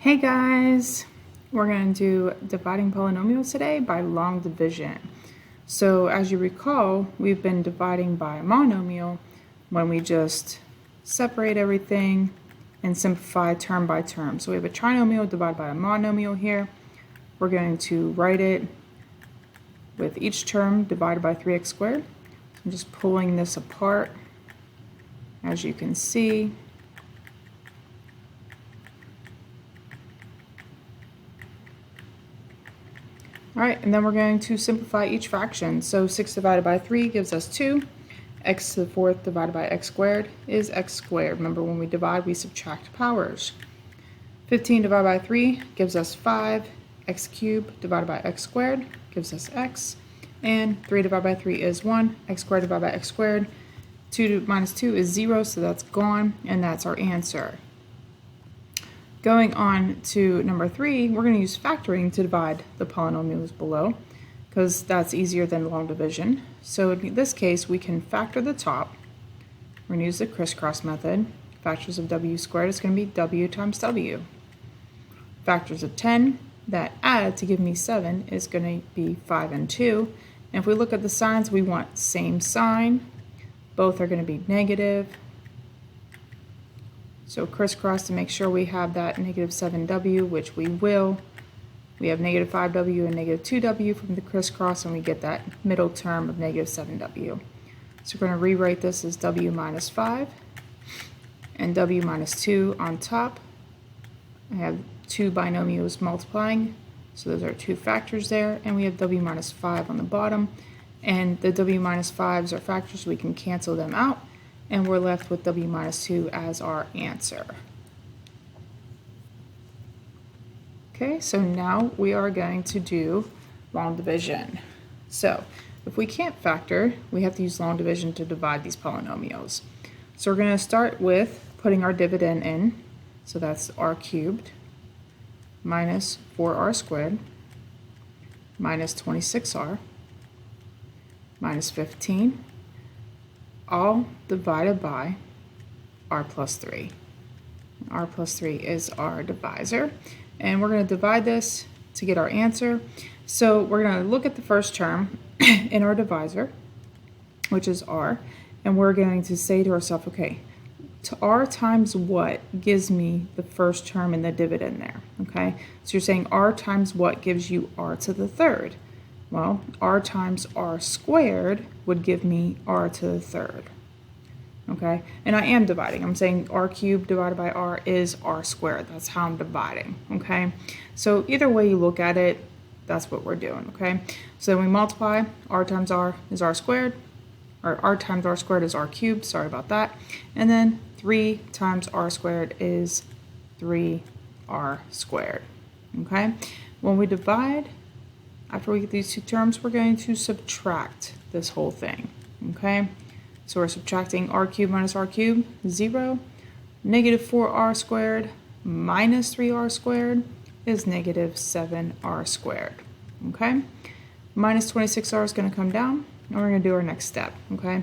Hey guys, we're going to do dividing polynomials today by long division. So as you recall, we've been dividing by a monomial when we just separate everything and simplify term by term. So we have a trinomial divided by a monomial here. We're going to write it with each term divided by 3x squared. So I'm just pulling this apart, as you can see. All right, and then we're going to simplify each fraction. So 6 divided by 3 gives us 2. X to the fourth divided by x squared is x squared. Remember, when we divide, we subtract powers. 15 divided by 3 gives us 5. X cubed divided by x squared gives us x. And 3 divided by 3 is 1. X squared divided by x squared. 2 minus 2 is 0, so that's gone, and that's our answer. Going on to number 3, we're going to use factoring to divide the polynomials below, because that's easier than long division. So in this case, we can factor the top. We're going to use the crisscross method. Factors of w squared is going to be w times w. Factors of 10 that add to give me 7 is going to be 5 and 2. And if we look at the signs, we want same sign. Both are going to be negative. So crisscross to make sure we have that negative 7w, which we will. We have negative 5w and negative 2w from the crisscross, and we get that middle term of negative 7w. So we're going to rewrite this as w minus 5 and w minus 2 on top. I have two binomials multiplying, so those are two factors there, and we have w minus 5 on the bottom. And the w minus 5s are factors, so we can cancel them out. And we're left with w minus 2 as our answer. Okay, so now we are going to do long division. So if we can't factor, we have to use long division to divide these polynomials. So we're going to start with putting our dividend in. So that's r cubed minus 4r squared minus 26r minus 15, all divided by r plus 3. R plus 3 is our divisor, and we're going to divide this to get our answer. So we're going to look at the first term in our divisor, which is r, and we're going to say to ourselves, okay, to r times what gives me the first term in the dividend there, okay? So you're saying r times what gives you r to the third? Well, r times r squared would give me r to the third, okay? And I am dividing. I'm saying r cubed divided by r is r squared. That's how I'm dividing, okay? So either way you look at it, that's what we're doing, okay? So then we multiply. R times r is r squared, or r times r squared is r cubed, sorry about that. And then 3 times r squared is 3r squared, okay? When we divide, after we get these two terms, we're going to subtract this whole thing, okay? So we're subtracting r cubed minus r cubed, 0. Negative 4r squared minus 3r squared is negative 7r squared, okay? Minus 26r is going to come down, and we're going to do our next step, okay?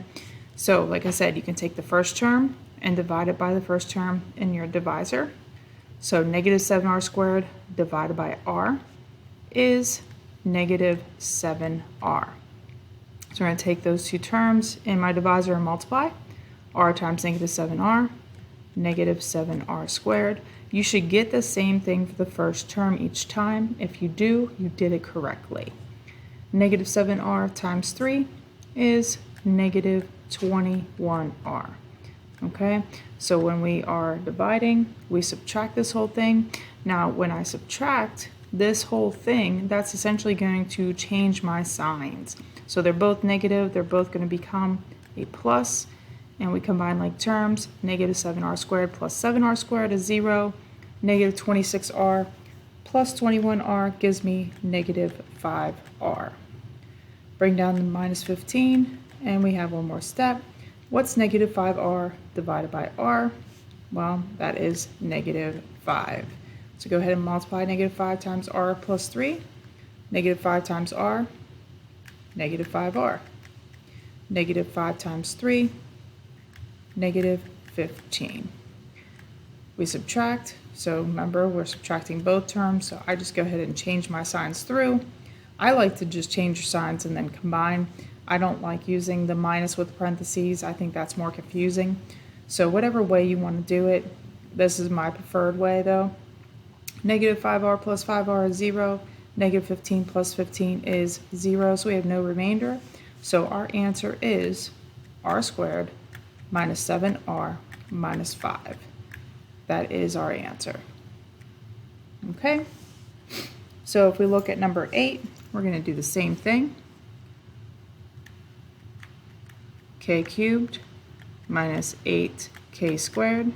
So like I said, you can take the first term and divide it by the first term in your divisor. So negative 7r squared divided by r is negative 7r. So we're going to take those two terms in my divisor and multiply. R times negative 7r, negative 7r squared. You should get the same thing for the first term each time. If you do, you did it correctly. Negative 7r times 3 is negative 21r. Okay, so when we are dividing, we subtract this whole thing. Now, when I subtract this whole thing, that's essentially going to change my signs. So they're both negative, they're both going to become a plus, and we combine like terms. Negative 7r squared plus 7r squared is 0. Negative 26r plus 21r gives me negative 5r. Bring down the minus 15, and we have one more step. What's negative 5r divided by r? Well, that is negative 5. So go ahead and multiply negative 5 times r plus 3. Negative 5 times r, negative 5r. Negative 5 times 3, negative 15. We subtract, so remember we're subtracting both terms, so I just go ahead and change my signs through. I like to just change your signs and then combine. I don't like using the minus with parentheses. I think that's more confusing. So whatever way you want to do it, this is my preferred way though. Negative 5r plus 5r is 0. Negative 15 plus 15 is 0, so we have no remainder. So our answer is r squared minus 7r minus 5. That is our answer. Okay? So if we look at number 8, we're going to do the same thing. K cubed minus 8k squared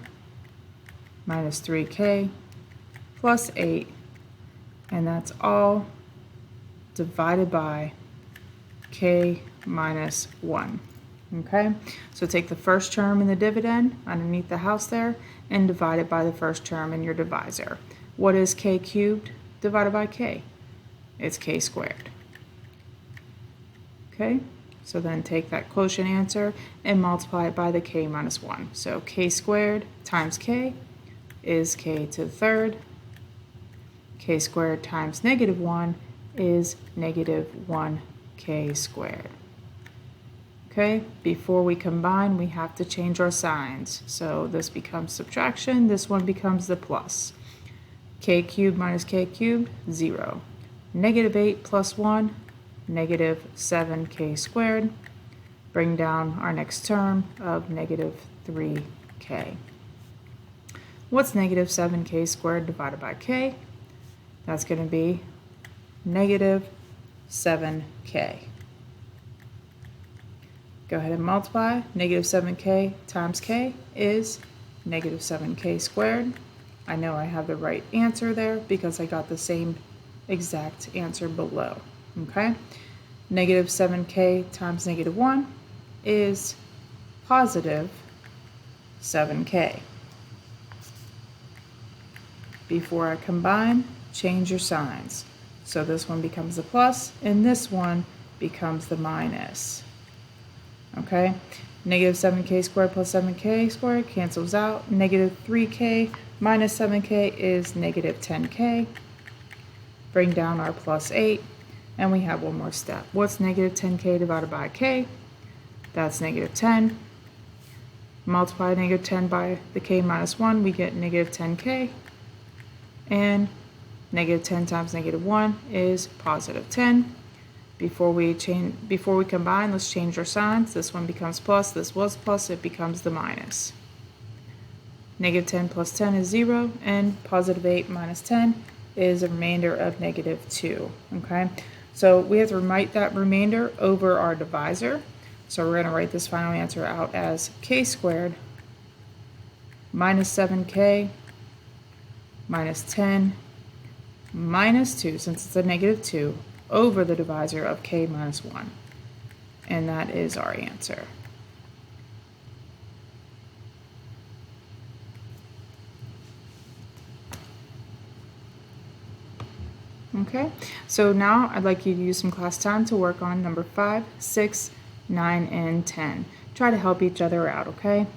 minus 3k plus 8, and that's all divided by k minus 1. Okay, so take the first term in the dividend underneath the house there and divide it by the first term in your divisor. What is k cubed divided by k? It's k squared. Okay, so then take that quotient answer and multiply it by the k minus 1. So k squared times k is k to the third. K squared times negative 1 is negative 1k squared. Okay, before we combine, we have to change our signs. So this becomes subtraction, this one becomes the plus. K cubed minus k cubed, 0. Negative 8 plus 1, negative 7k squared. Bring down our next term of negative 3k. What's negative 7k squared divided by k? That's going to be negative 7k. Go ahead and multiply. Negative 7k times k is negative 7k squared. I know I have the right answer there because I got the same exact answer below. Okay? Negative 7k times negative 1 is positive 7k. Before I combine, change your signs. So this one becomes the plus and this one becomes the minus. Okay, negative 7k squared plus 7k squared cancels out. Negative 3k minus 7k is negative 10k. Bring down our plus 8, and we have one more step. What's negative 10k divided by k? That's negative 10. Multiply negative 10 by the k minus 1, we get negative 10k. And negative 10 times negative 1 is positive 10. Before we combine, let's change our signs. This one becomes plus, this was plus, it becomes the minus. Negative 10 plus 10 is 0, and positive 8 minus 10 is a remainder of negative 2. Okay, so we have to write that remainder over our divisor. So we're going to write this final answer out as k squared minus 7k minus 10 minus 2, since it's a negative 2, over the divisor of k minus 1. And that is our answer. Okay, so now I'd like you to use some class time to work on number 5, 6, 9, and 10. Try to help each other out, okay?